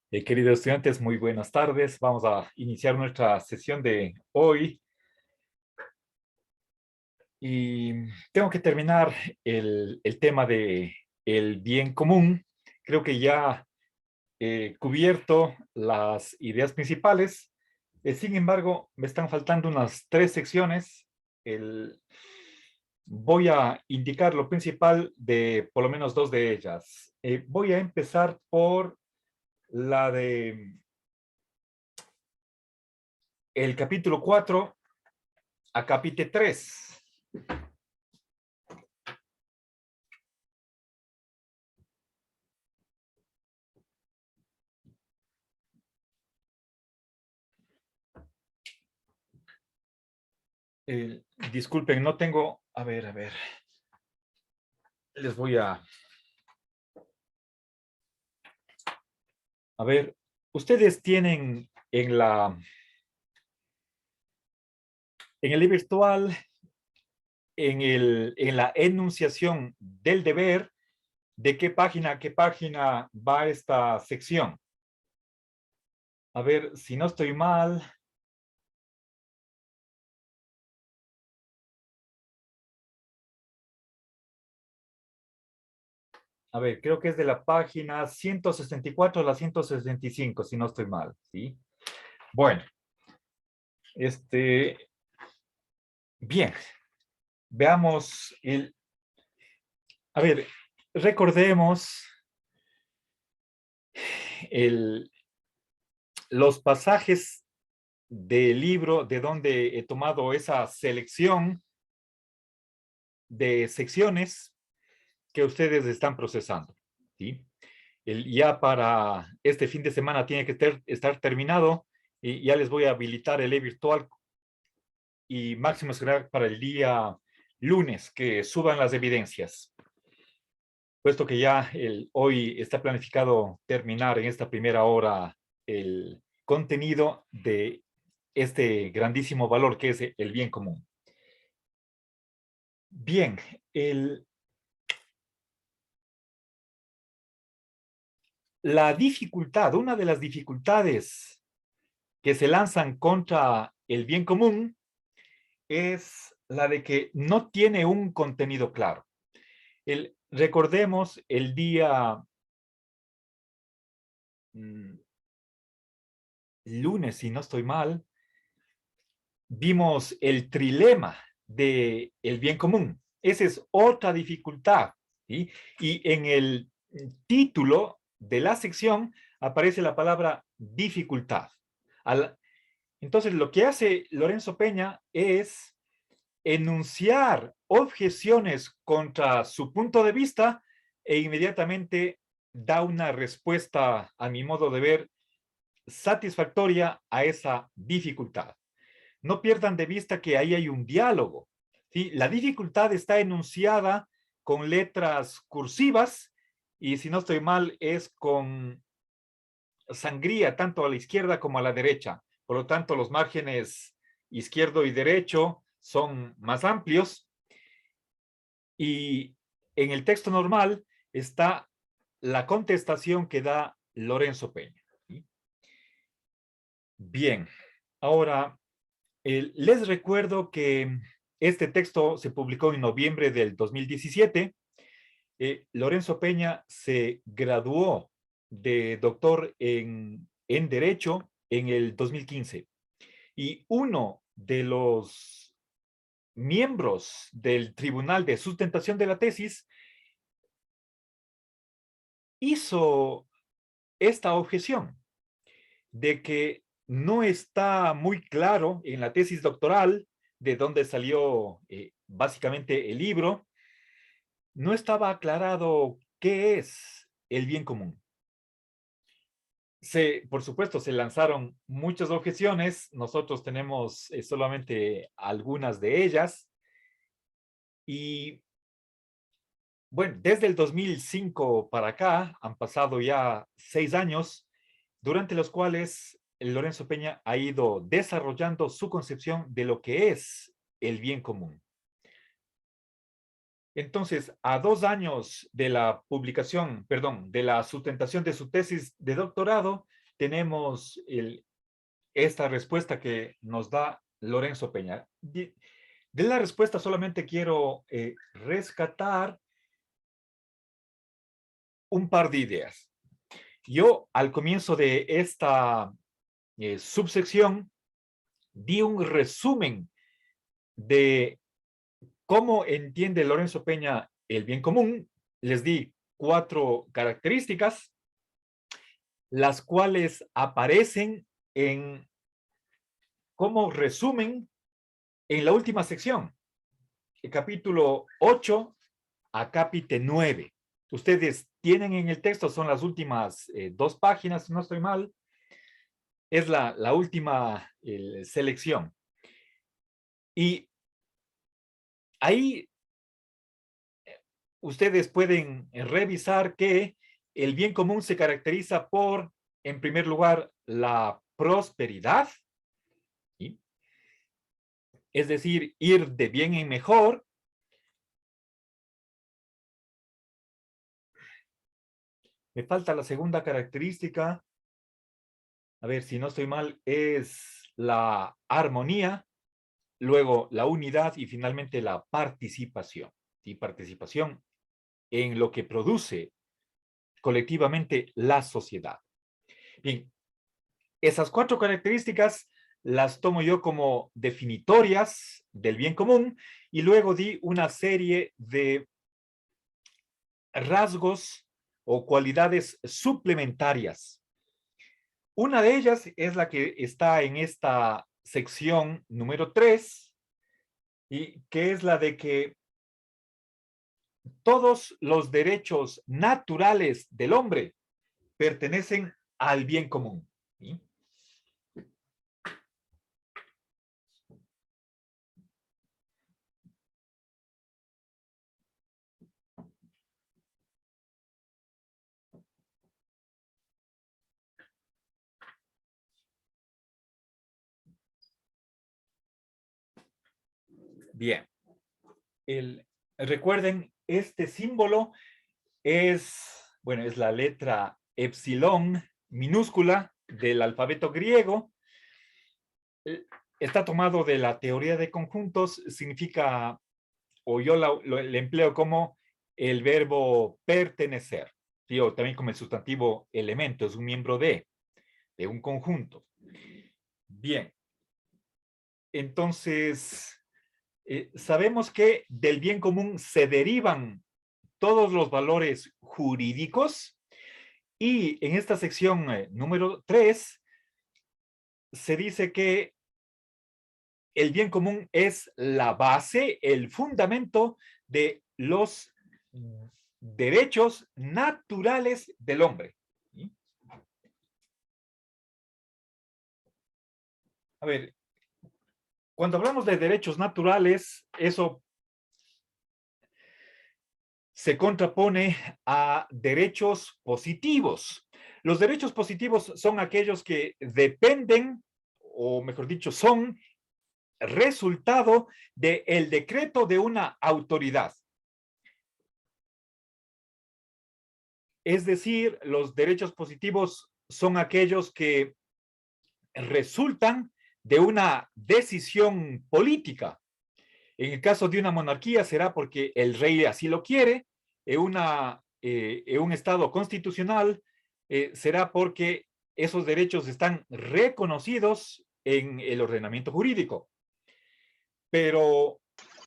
Queridos estudiantes, muy buenas tardes. Vamos a iniciar nuestra sesión de hoy y tengo que terminar el tema de el bien común. Creo que ya he cubierto las ideas principales. Sin embargo, me están faltando unas 3 secciones. Voy a indicar lo principal de por lo menos 2 de ellas. Voy a empezar por la de el capítulo 4 a capítulo 3. Disculpen, no tengo, a ver, les voy a ver, ustedes tienen en el virtual, en la enunciación del deber, de qué página a qué página va esta sección. A ver, si no estoy mal. A ver, creo que es de la página 164 a la 165, si no estoy mal, ¿sí? Bueno, bien, veamos a ver, recordemos los pasajes del libro de donde he tomado esa selección de secciones que ustedes están procesando, ¿sí? Ya para este fin de semana tiene que estar terminado y ya les voy a habilitar el e-virtual y máximo será para el día lunes que suban las evidencias, puesto que ya hoy está planificado terminar en esta primera hora el contenido de este grandísimo valor que es el bien común. Bien, la dificultad, una de las dificultades que se lanzan contra el bien común es la de que no tiene un contenido claro. Recordemos el día lunes, si no estoy mal, vimos el trilema del bien común. Esa es otra dificultad, ¿sí? Y en el título de la sección aparece la palabra dificultad. Entonces, lo que hace Lorenzo Peña es enunciar objeciones contra su punto de vista e inmediatamente da una respuesta, a mi modo de ver, satisfactoria a esa dificultad. No pierdan de vista que ahí hay un diálogo, ¿sí? La dificultad está enunciada con letras cursivas y, si no estoy mal, es con sangría tanto a la izquierda como a la derecha. Por lo tanto, los márgenes izquierdo y derecho son más amplios y en el texto normal está la contestación que da Lorenzo Peña, ¿sí? Bien, ahora les recuerdo que este texto se publicó en noviembre del 2017. Lorenzo Peña se graduó de doctor en Derecho en el 2015 y uno de los miembros del Tribunal de Sustentación de la Tesis hizo esta objeción de que no está muy claro en la tesis doctoral de dónde salió básicamente el libro, no estaba aclarado qué es el bien común. Por supuesto, se lanzaron muchas objeciones, nosotros tenemos solamente algunas de ellas, y bueno, desde el 2005 para acá han pasado ya 6 años, durante los cuales Lorenzo Peña ha ido desarrollando su concepción de lo que es el bien común. Entonces, a 2 años de la publicación, perdón, de la sustentación de su tesis de doctorado, tenemos esta respuesta que nos da Lorenzo Peña. De la respuesta solamente quiero rescatar un par de ideas. Yo al comienzo de esta subsección di un resumen de cómo entiende Lorenzo Peña el bien común. Les di 4 características, las cuales aparecen como resumen en la última sección, el capítulo 8 a capítulo 9. Ustedes tienen en el texto, son las últimas 2 páginas, si no estoy mal. Es la última selección. Y ahí ustedes pueden revisar que el bien común se caracteriza por, en primer lugar, la prosperidad, ¿sí? Es decir, ir de bien en mejor. Me falta la segunda característica. A ver, si no estoy mal, es la armonía, luego la unidad y finalmente la participación. Y participación en lo que produce colectivamente la sociedad. Bien, esas 4 características las tomo yo como definitorias del bien común y luego di una serie de rasgos o cualidades suplementarias. Una de ellas es la que está en esta sección número 3 y que es la de que todos los derechos naturales del hombre pertenecen al bien común. ¿Sí? Bien. Recuerden, este símbolo bueno, es la letra epsilon minúscula del alfabeto griego. Está tomado de la teoría de conjuntos, significa, o yo le empleo como el verbo pertenecer, ¿sí? O también como el sustantivo elemento, es un miembro de un conjunto. Bien, entonces, sabemos que del bien común se derivan todos los valores jurídicos y en esta sección número 3 se dice que el bien común es la base, el fundamento de los derechos naturales del hombre. ¿Sí? A ver, cuando hablamos de derechos naturales, eso se contrapone a derechos positivos. Los derechos positivos son aquellos que dependen, o mejor dicho, son resultado del decreto de una autoridad. Es decir, los derechos positivos son aquellos que resultan de una decisión política. En el caso de una monarquía será porque el rey así lo quiere, en un estado constitucional será porque esos derechos están reconocidos en el ordenamiento jurídico. Pero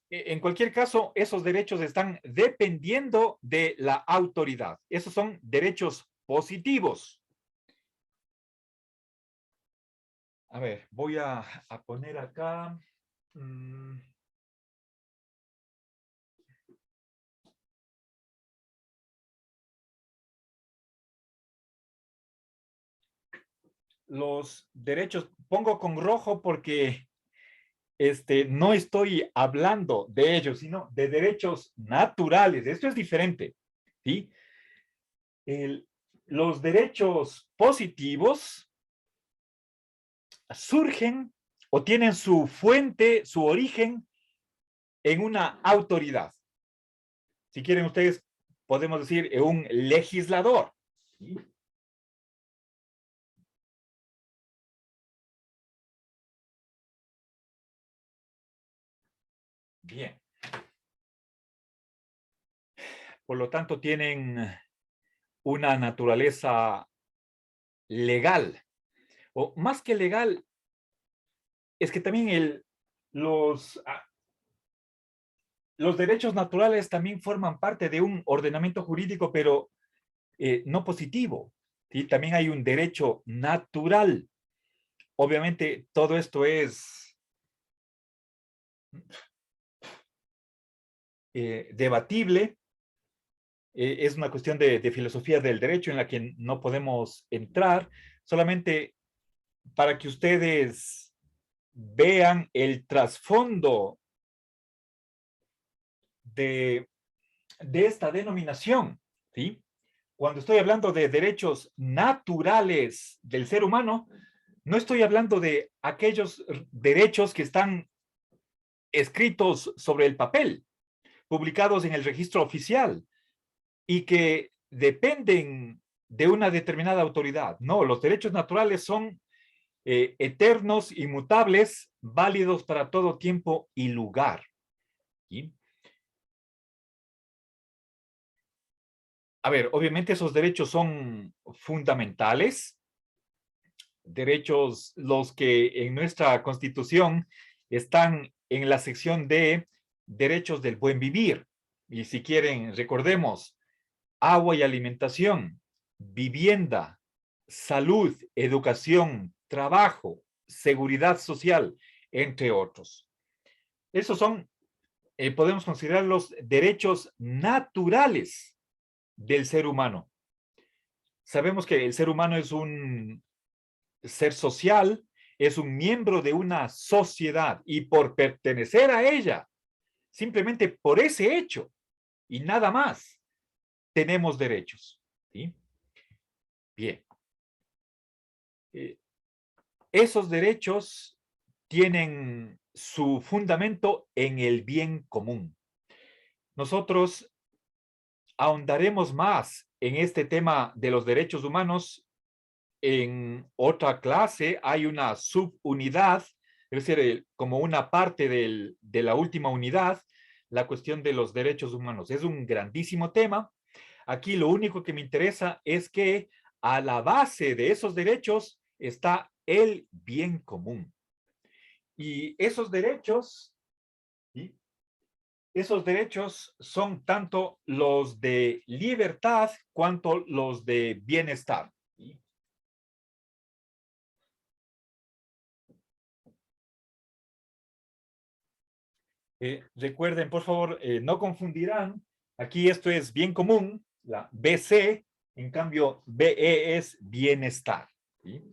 en cualquier caso, esos derechos están dependiendo de la autoridad. Esos son derechos positivos. A ver, voy a poner acá. Los derechos, pongo con rojo porque no estoy hablando de ellos, sino de derechos naturales. Esto es diferente, ¿sí? Los derechos positivos surgen o tienen su fuente, su origen en una autoridad. Si quieren ustedes, podemos decir un legislador. ¿Sí? Bien. Por lo tanto, tienen una naturaleza legal, o más que legal, es que también los, los derechos naturales también forman parte de un ordenamiento jurídico, pero no positivo. ¿Sí? También hay un derecho natural. Obviamente, todo esto es debatible, es una cuestión de filosofía del derecho en la que no podemos entrar, solamente para que ustedes vean el trasfondo de, de esta denominación, ¿sí? Cuando estoy hablando de derechos naturales del ser humano, no estoy hablando de aquellos derechos que están escritos sobre el papel, publicados en el registro oficial y que dependen de una determinada autoridad. No, los derechos naturales son eternos, inmutables, válidos para todo tiempo y lugar. ¿Sí? A ver, obviamente esos derechos son fundamentales, derechos los que en nuestra Constitución están en la sección de derechos del buen vivir. Y si quieren, recordemos, agua y alimentación, vivienda, salud, educación, trabajo, seguridad social, entre otros. Esos son, podemos considerarlos derechos naturales del ser humano. Sabemos que el ser humano es un ser social, es un miembro de una sociedad y por pertenecer a ella, simplemente por ese hecho y nada más, tenemos derechos. ¿Sí? Bien. Eh, esos derechos tienen su fundamento en el bien común. Nosotros ahondaremos más en este tema de los derechos humanos en otra clase. Hay una subunidad, es decir, como una parte de la última unidad, la cuestión de los derechos humanos. Es un grandísimo tema. Aquí lo único que me interesa es que a la base de esos derechos está el bien común. Y ¿sí? Esos derechos son tanto los de libertad cuanto los de bienestar. ¿Sí? Recuerden, por favor, no confundirán. Aquí esto es bien común, la BC, en cambio BE es bienestar. ¿Sí?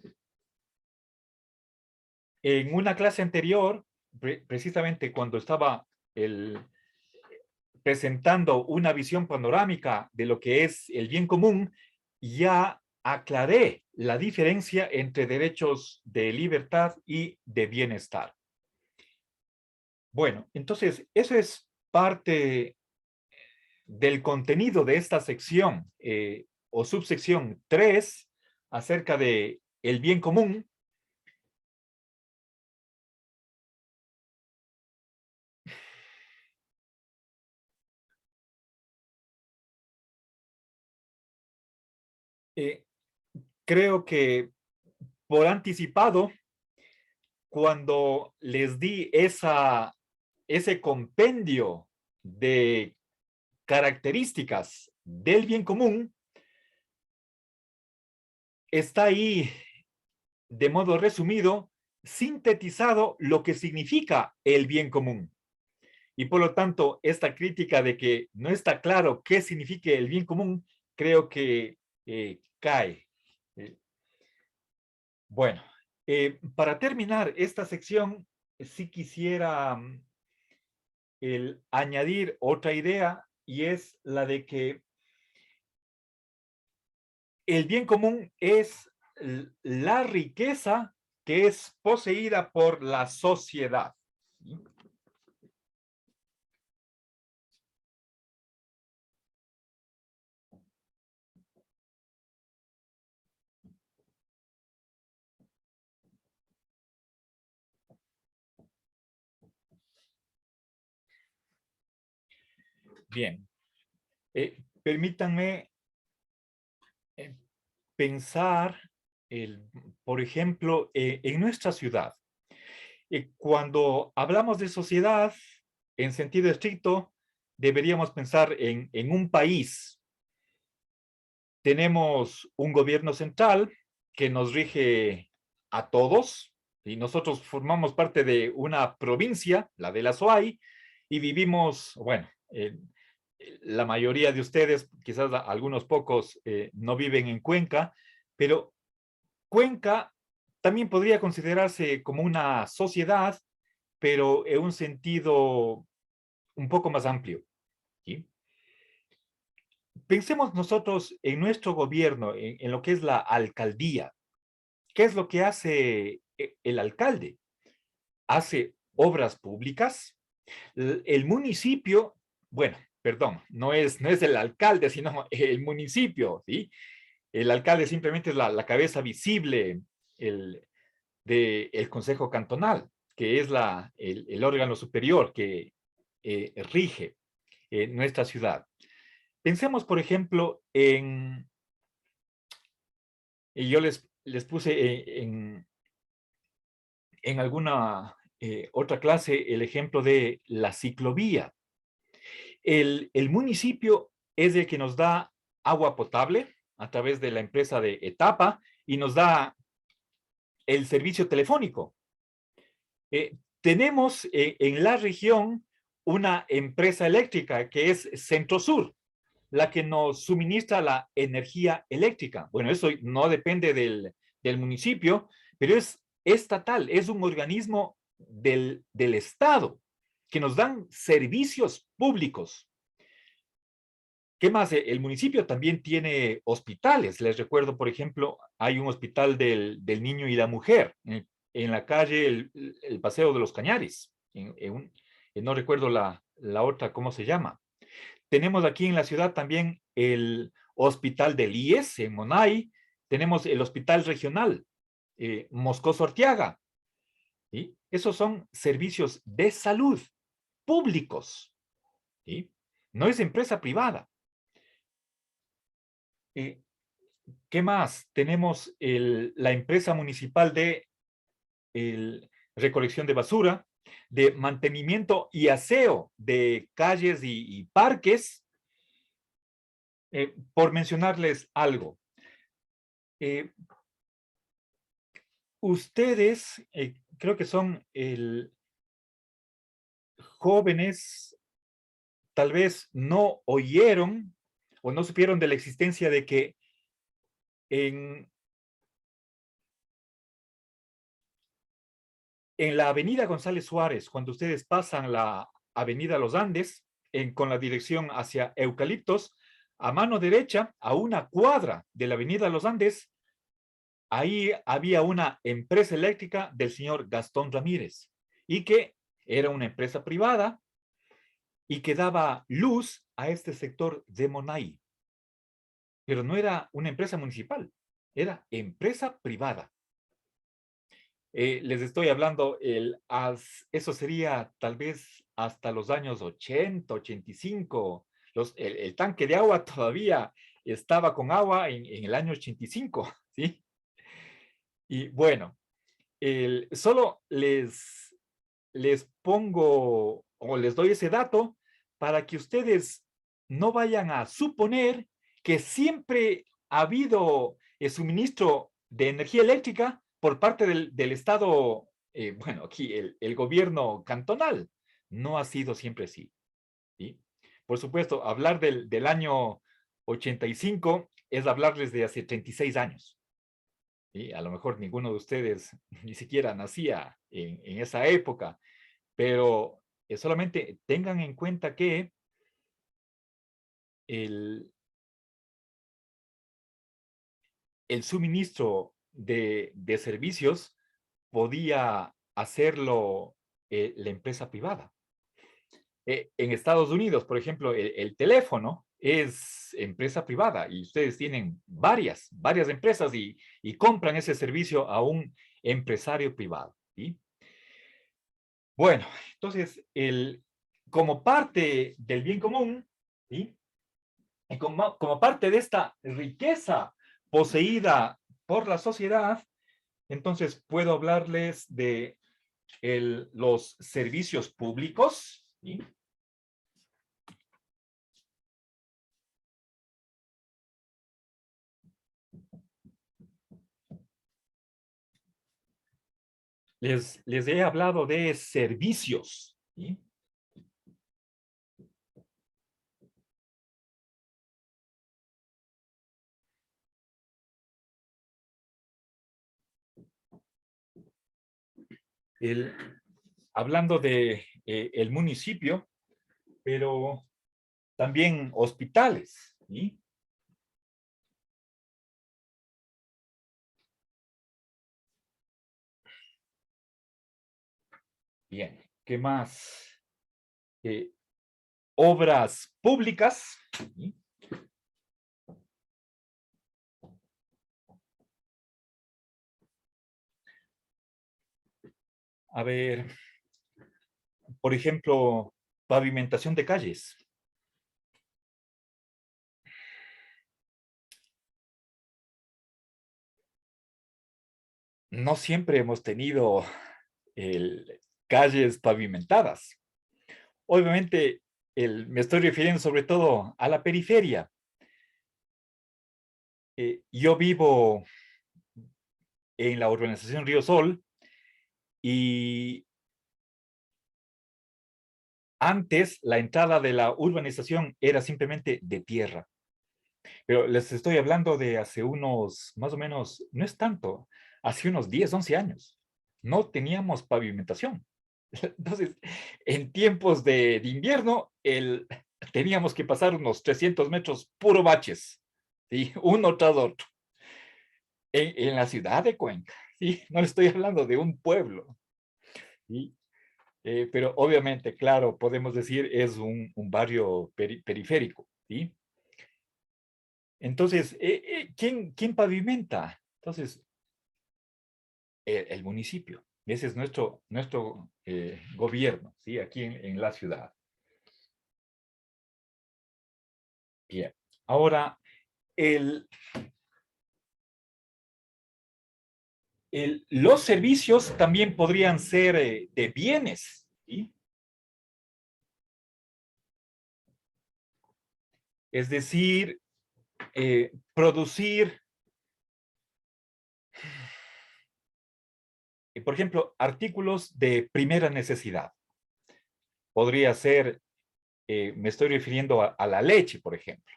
En una clase anterior, precisamente cuando estaba presentando una visión panorámica de lo que es el bien común, ya aclaré la diferencia entre derechos de libertad y de bienestar. Bueno, entonces eso es parte del contenido de esta sección o subsección 3 acerca de el bien común. Eh, creo que por anticipado, cuando les di ese compendio de características del bien común, está ahí de modo resumido, sintetizado lo que significa el bien común. Y por lo tanto, esta crítica de que no está claro qué significa el bien común, creo que cae. Eh, bueno, para terminar esta sección, sí quisiera añadir otra idea y es la de que el bien común es la riqueza que es poseída por la sociedad. ¿Sí? Bien. Permítanme pensar, por ejemplo, en nuestra ciudad. Cuando hablamos de sociedad, en sentido estricto, deberíamos pensar en un país. Tenemos un gobierno central que nos rige a todos, y nosotros formamos parte de una provincia, la de la SOAI, y vivimos, bueno, la mayoría de ustedes, quizás algunos pocos, no viven en Cuenca, pero Cuenca también podría considerarse como una sociedad, pero en un sentido un poco más amplio, ¿sí? Pensemos nosotros en nuestro gobierno, en lo que es la alcaldía. ¿Qué es lo que hace el alcalde? Hace obras públicas. El municipio, bueno, perdón, no es el alcalde, sino el municipio, ¿sí? El alcalde simplemente es la cabeza visible el, del Consejo Cantonal, que es el órgano superior que rige nuestra ciudad. Pensemos, por ejemplo, y yo les puse en alguna otra clase el ejemplo de la ciclovía. El municipio es el que nos da agua potable a través de la empresa de Etapa y nos da el servicio telefónico. Tenemos en la región una empresa eléctrica que es Centrosur, la que nos suministra la energía eléctrica. Bueno, eso no depende del municipio, pero es estatal, es un organismo del Estado que nos dan servicios públicos. ¿Qué más? El municipio también tiene hospitales. Les recuerdo, por ejemplo, hay un hospital del niño y la mujer en la calle el Paseo de los Cañares. No recuerdo la otra, ¿cómo se llama? Tenemos aquí en la ciudad también el hospital del IES en Monay. Tenemos el hospital regional Moscoso Arteaga. ¿Sí? Esos son servicios de salud públicos. ¿Sí? No es empresa privada. ¿Qué más? Tenemos la empresa municipal de recolección de basura, de mantenimiento y aseo de calles y parques, por mencionarles algo. Ustedes, creo que son jóvenes, tal vez no oyeron o no supieron de la existencia de que en la avenida González Suárez, cuando ustedes pasan la avenida Los Andes, con la dirección hacia Eucaliptos, a mano derecha, a una cuadra de la avenida Los Andes, ahí había una empresa eléctrica del señor Gastón Ramírez, y que era una empresa privada y que daba luz a este sector de Monay. Pero no era una empresa municipal, era empresa privada. Les estoy hablando, eso sería tal vez hasta los años 80, 85. El tanque de agua todavía estaba con agua en el año 85, ¿sí? Y bueno, solo les pongo o les doy ese dato para que ustedes no vayan a suponer que siempre ha habido suministro de energía eléctrica por parte del Estado, bueno, aquí el gobierno cantonal. No ha sido siempre así, ¿sí? Por supuesto, hablar del año 85 es hablarles de hace 36 años. ¿Sí? A lo mejor ninguno de ustedes ni siquiera nacía en esa época, pero solamente tengan en cuenta que el, el suministro de servicios podía hacerlo la empresa privada. En Estados Unidos, por ejemplo, el teléfono es empresa privada y ustedes tienen varias empresas y compran ese servicio a un empresario privado. ¿Sí? Bueno, entonces, como parte del bien común, ¿sí? Y como parte de esta riqueza poseída por la sociedad, entonces puedo hablarles de los servicios públicos, ¿sí? Les he hablado de servicios, ¿sí? El, hablando de el municipio, pero también hospitales, ¿sí? Bien, ¿qué más? Eh, obras públicas, ¿sí? A ver, por ejemplo, pavimentación de calles. No siempre hemos tenido calles pavimentadas. Obviamente, me estoy refiriendo sobre todo a la periferia. Yo vivo en la urbanización Río Sol y antes la entrada de la urbanización era simplemente de tierra. Pero les estoy hablando de hace unos, más o menos, no es tanto, hace unos 10, 11 años. No teníamos pavimentación. Entonces, en tiempos de invierno, teníamos que pasar unos 300 metros puro baches, ¿sí? Uno tras otro, en la ciudad de Cuenca, ¿sí? No le estoy hablando de un pueblo, ¿sí? Pero obviamente, claro, podemos decir es un barrio periférico, ¿sí? Entonces, ¿quién pavimenta? Entonces, el municipio. Ese es nuestro gobierno, ¿sí? Aquí en la ciudad. Bien. Ahora, el, los servicios también podrían ser de bienes, ¿sí? Es decir, producir, por ejemplo, artículos de primera necesidad. Podría ser, me estoy refiriendo a la leche, por ejemplo.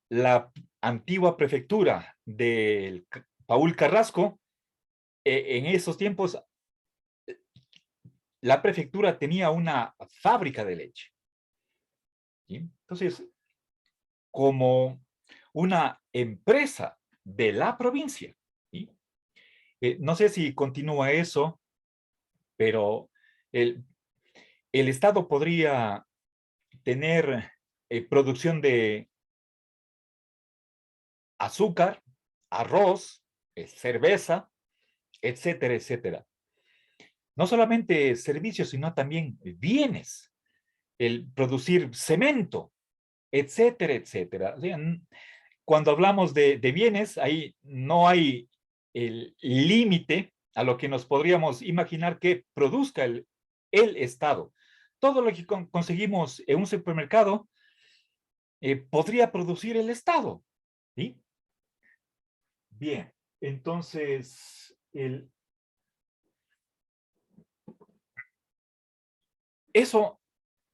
La antigua prefectura del Paul Carrasco, en esos tiempos, la prefectura tenía una fábrica de leche, ¿sí? Entonces, como una empresa de la provincia, ¿sí? No sé si continúa eso, pero el, el Estado podría tener producción de azúcar, arroz, cerveza, etcétera, etcétera. No solamente servicios, sino también bienes, el producir cemento, etcétera, etcétera. O sea, cuando hablamos de bienes, ahí no hay el límite a lo que nos podríamos imaginar que produzca el Estado. Todo lo que conseguimos en un supermercado podría producir el Estado, ¿sí? Bien, entonces, eso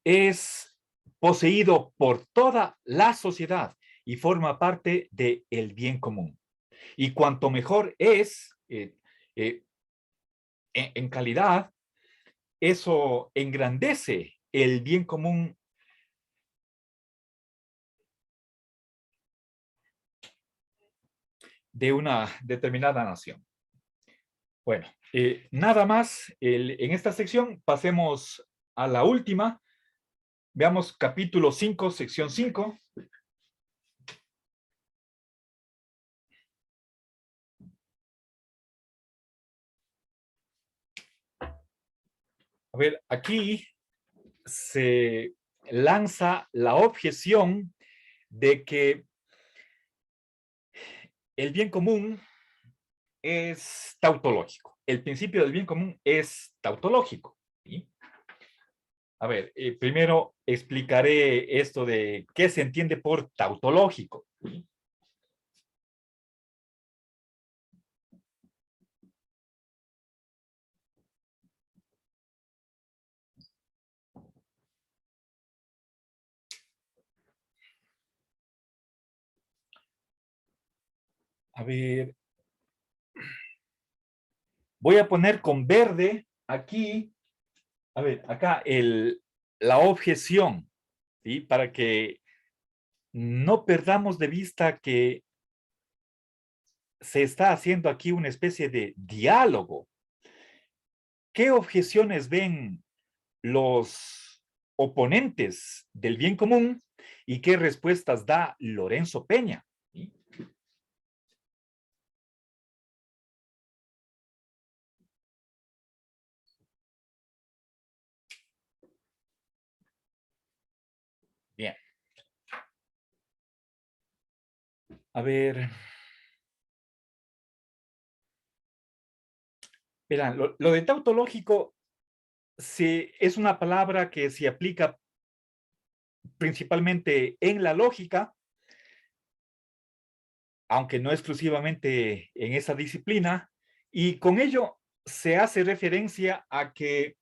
es poseído por toda la sociedad y forma parte del bien común. Y cuanto mejor es eh, en calidad, eso engrandece el bien común de una determinada nación. Bueno, nada más en esta sección. Pasemos a la última. Veamos capítulo 5, sección 5. A ver, aquí se lanza la objeción de que el bien común es tautológico. El principio del bien común es tautológico. ¿Sí? A ver, primero explicaré esto de qué se entiende por tautológico. ¿Sí? A ver, voy a poner con verde aquí, a ver, acá la objeción, ¿sí? Para que no perdamos de vista que se está haciendo aquí una especie de diálogo. ¿Qué objeciones ven los oponentes del bien común y qué respuestas da Lorenzo Peña? ¿Sí? Bien. A ver, verán, lo de tautológico es una palabra que se aplica principalmente en la lógica, aunque no exclusivamente en esa disciplina, y con ello se hace referencia a que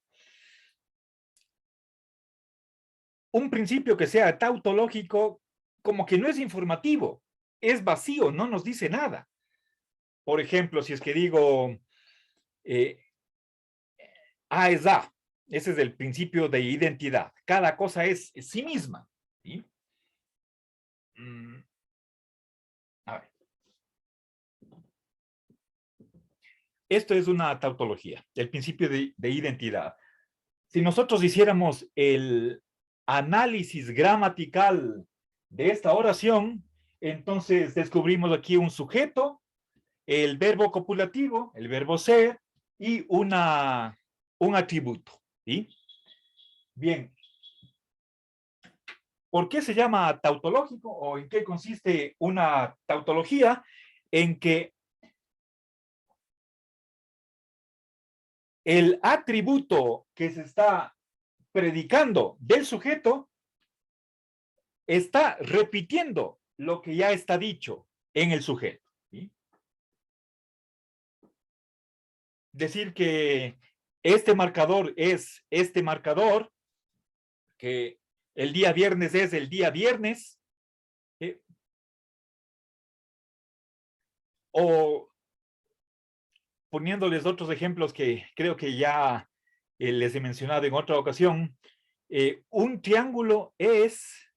un principio que sea tautológico como que no es informativo, es vacío, no nos dice nada. Por ejemplo, si es que digo eh, A es A, ese es el principio de identidad. Cada cosa es sí misma. ¿Sí? A ver. Esto es una tautología, el principio de identidad. Si nosotros hiciéramos el análisis gramatical de esta oración, entonces descubrimos aquí un sujeto, el verbo copulativo, el verbo ser y un atributo. ¿Sí? Bien, ¿por qué se llama tautológico o en qué consiste una tautología? En que el atributo que se está predicando del sujeto está repitiendo lo que ya está dicho en el sujeto. ¿Sí? Decir que este marcador es este marcador, que el día viernes es el día viernes, ¿sí? O poniéndoles otros ejemplos que creo que ya les he mencionado en otra ocasión, un triángulo es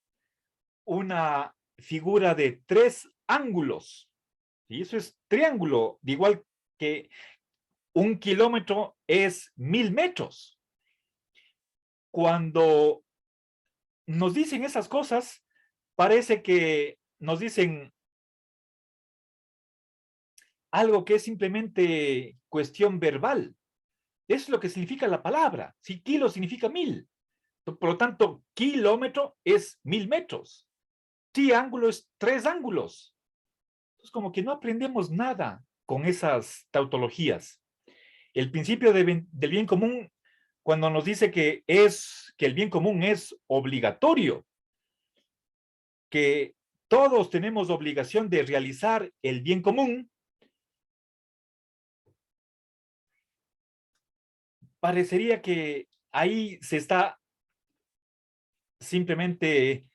una figura de tres ángulos. Y eso es triángulo, de igual que un kilómetro es 1000 metros. Cuando nos dicen esas cosas, parece que nos dicen algo que es simplemente cuestión verbal. Eso es lo que significa la palabra. Si kilo significa 1000. Por lo tanto, kilómetro es 1000 metros. Triángulo es tres ángulos. Entonces, como que no aprendemos nada con esas tautologías. El principio del bien común, cuando nos dice que el bien común es obligatorio, que todos tenemos obligación de realizar el bien común, parecería que ahí se está simplemente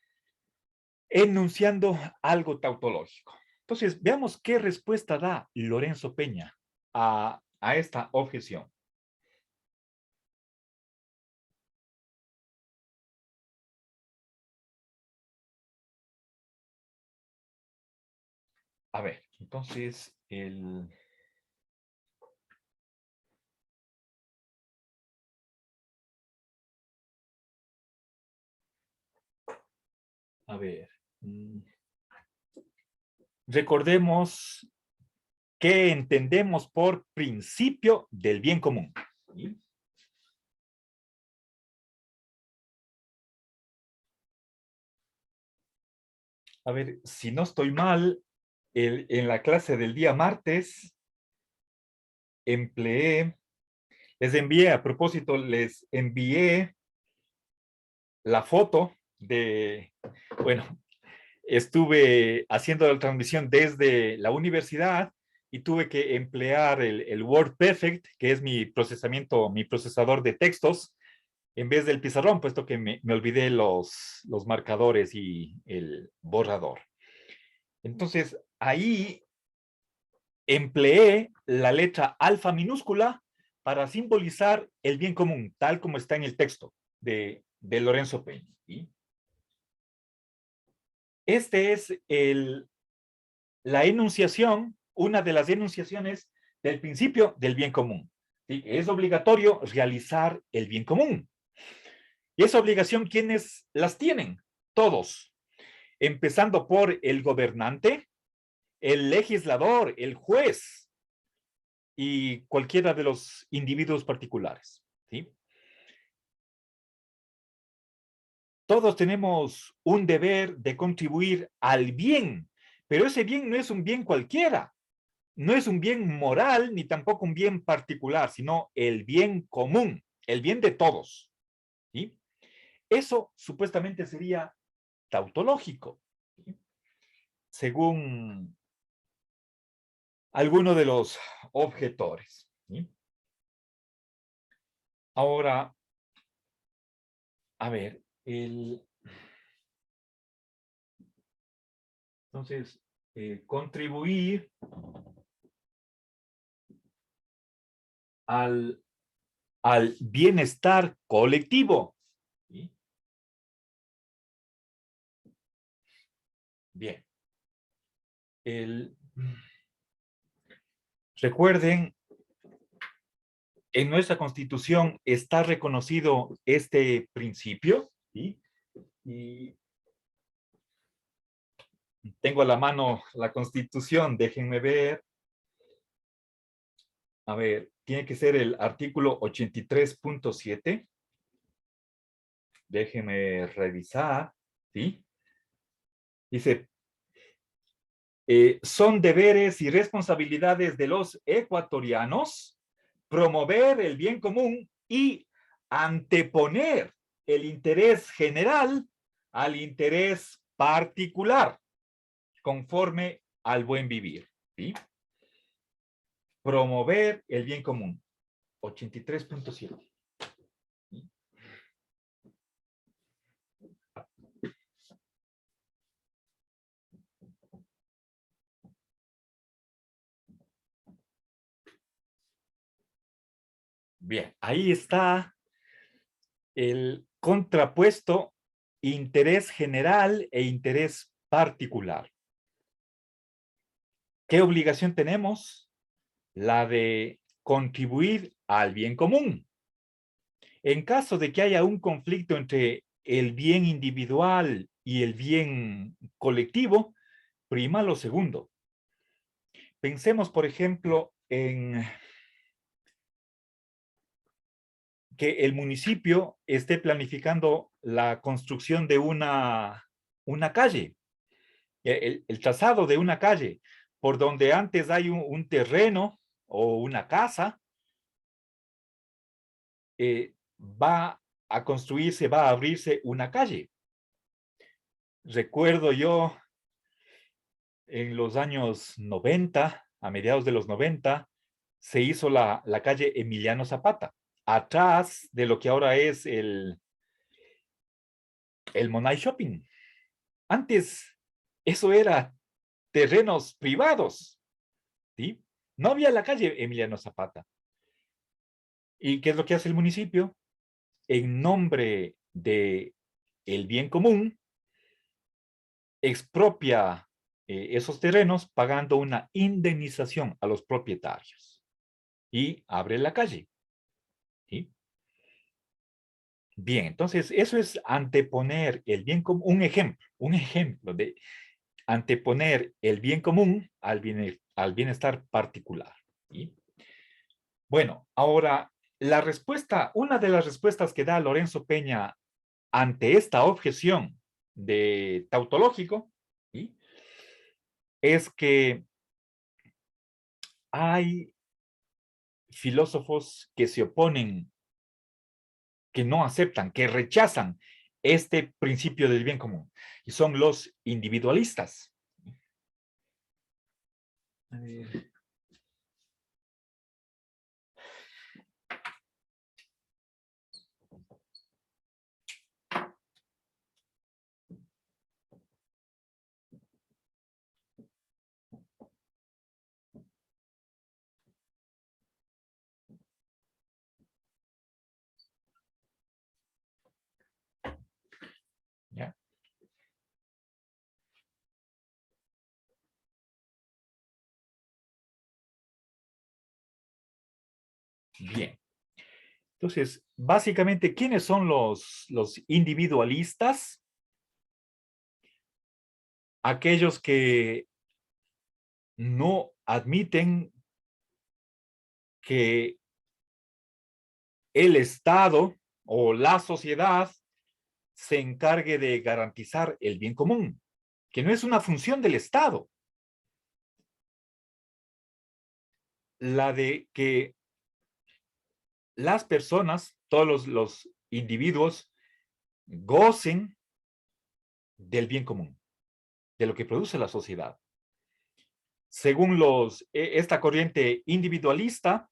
enunciando algo tautológico. Entonces, veamos qué respuesta da Lorenzo Peña a esta objeción. A ver, entonces, a ver, recordemos qué entendemos por principio del bien común. ¿Sí? A ver, si no estoy mal, en la clase del día martes empleé, les envié, a propósito, les envié la foto de, bueno, estuve haciendo la transmisión desde la universidad y tuve que emplear el WordPerfect, que es mi procesamiento, mi procesador de textos, en vez del pizarrón, puesto que me olvidé los marcadores y el borrador. Entonces, ahí empleé la letra alfa minúscula para simbolizar el bien común, tal como está en el texto de Lorenzo Peña. ¿Sí? Este es la enunciación, una de las enunciaciones del principio del bien común. ¿Sí? Es obligatorio realizar el bien común. Y esa obligación, ¿quiénes las tienen? Todos, empezando por el gobernante, el legislador, el juez y cualquiera de los individuos particulares. ¿Sí? Todos tenemos un deber de contribuir al bien, pero ese bien no es un bien cualquiera, no es un bien moral ni tampoco un bien particular, sino el bien común, el bien de todos. ¿Sí? Eso supuestamente sería tautológico, ¿sí? Según alguno de los objetores. ¿Sí? Ahora, a ver, entonces, contribuir al, al bienestar colectivo. ¿Sí? Bien. Recuerden, en nuestra Constitución está reconocido este principio, ¿sí? Y tengo a la mano la Constitución, déjenme ver. A ver, tiene que ser el artículo 83.7. Déjenme revisar, ¿sí? Dice, son deberes y responsabilidades de los ecuatorianos promover el bien común y anteponer el interés general al interés particular, conforme al buen vivir. ¿Sí? Promover el bien común. 83.7. ¿Sí? Bien, ahí está el contrapuesto interés general e interés particular. ¿Qué obligación tenemos? La de contribuir al bien común. En caso de que haya un conflicto entre el bien individual y el bien colectivo, prima lo segundo. Pensemos, por ejemplo, en que el municipio esté planificando la construcción de una calle, el trazado de una calle, por donde antes hay un terreno o una casa, va a construirse, va a abrirse una calle. Recuerdo yo en los años 90, a mediados de los 90, se hizo la calle Emiliano Zapata, atrás de lo que ahora es el Monay Shopping. Antes, eso era terrenos privados, ¿sí? No había la calle Emiliano Zapata. ¿Y qué es lo que hace el municipio? En nombre de el bien común, expropia esos terrenos pagando una indemnización a los propietarios y abre la calle. ¿Sí? Bien, entonces eso es anteponer el bien común, un ejemplo de anteponer el bien común al bienestar particular. ¿Sí? Bueno, ahora la respuesta, una de las respuestas que da Lorenzo Peña ante esta objeción de tautológico, es que hay filósofos que se oponen, que no aceptan, que rechazan este principio del bien común, y son los individualistas. A ver. ¿Ya? Bien. Entonces, básicamente, ¿quiénes son los individualistas? Aquellos que no admiten que el Estado o la sociedad se encargue de garantizar el bien común, que no es una función del Estado, la de que las personas, todos los individuos, gocen del bien común, de lo que produce la sociedad. Según esta corriente individualista,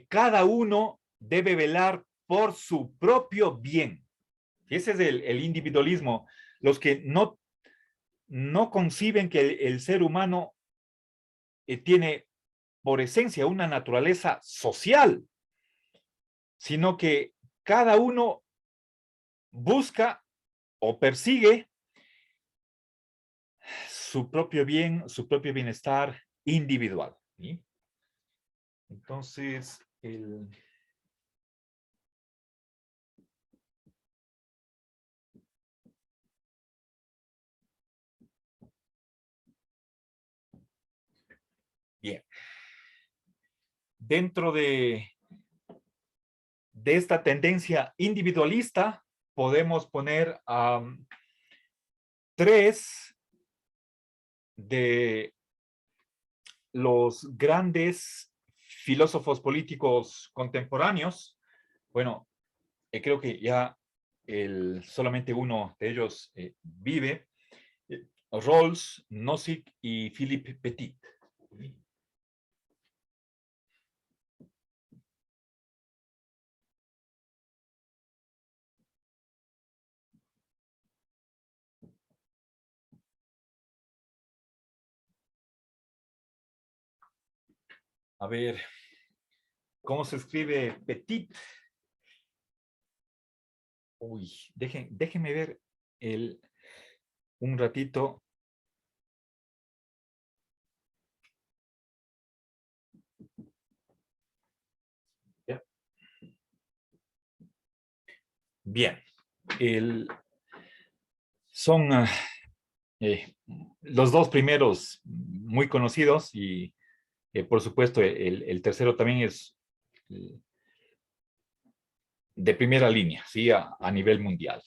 cada uno debe velar por su propio bien. Ese es el individualismo. Los que no conciben que el ser humano tiene por esencia una naturaleza social, sino que cada uno busca o persigue su propio bien, su propio bienestar individual. ¿Sí? Entonces, bien. Dentro de esta tendencia individualista, podemos poner tres de los grandes filósofos políticos contemporáneos. Bueno, creo que ya solamente uno de ellos vive, Rawls, Nozick y Philippe Petit. A ver, ¿cómo se escribe Petit? Uy, déjenme ver un ratito. ¿Ya? Bien, son los dos primeros muy conocidos y por supuesto el tercero también es de primera línea, ¿sí? A nivel mundial.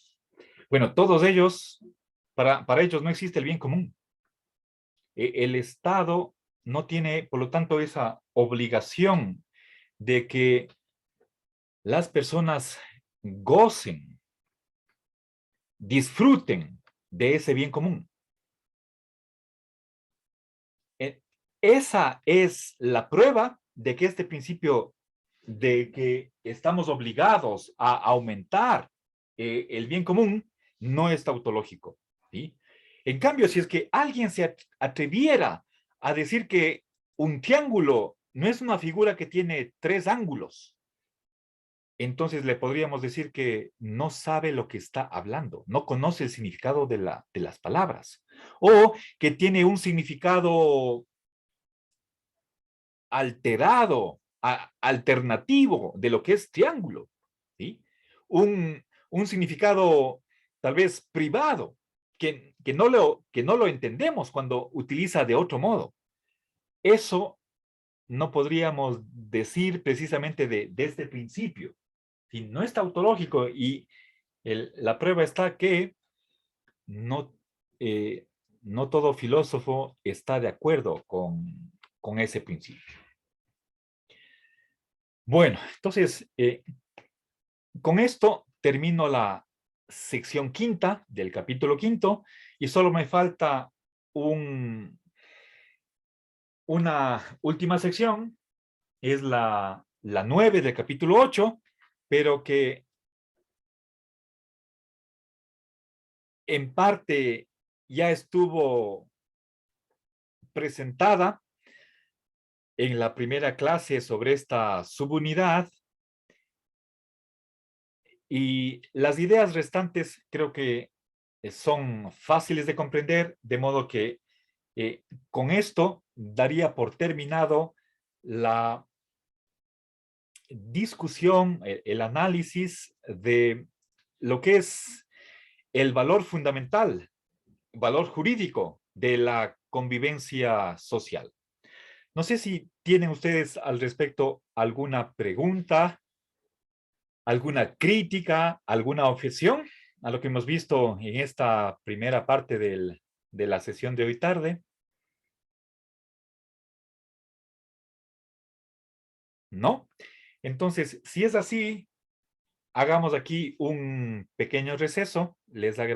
Bueno, todos ellos, para ellos no existe el bien común. El Estado no tiene, por lo tanto, esa obligación de que las personas gocen, disfruten de ese bien común. Esa es la prueba de que este principio de que estamos obligados a aumentar el bien común no es tautológico. ¿Sí? En cambio, si es que alguien se atreviera a decir que un triángulo no es una figura que tiene tres ángulos, entonces le podríamos decir que no sabe lo que está hablando, no conoce el significado de las palabras, o que tiene un significado alterado, alternativo de lo que es triángulo, ¿sí? Un significado tal vez privado, que no lo entendemos cuando utiliza de otro modo. Eso no podríamos decir precisamente de este principio. Si no es tautológico y la prueba está que no, no todo filósofo está de acuerdo con ese principio. Bueno, entonces, con esto termino la sección quinta del capítulo quinto y solo me falta una última sección, es la 9 del capítulo 8, pero que en parte ya estuvo presentada en la primera clase sobre esta subunidad, y las ideas restantes creo que son fáciles de comprender, de modo que con esto daría por terminado la discusión, el análisis de lo que es el valor fundamental, valor jurídico de la convivencia social. No sé si tienen ustedes al respecto alguna pregunta, alguna crítica, alguna objeción a lo que hemos visto en esta primera parte de la sesión de hoy tarde. ¿No? Entonces, si es así, hagamos aquí un pequeño receso. Les agradezco.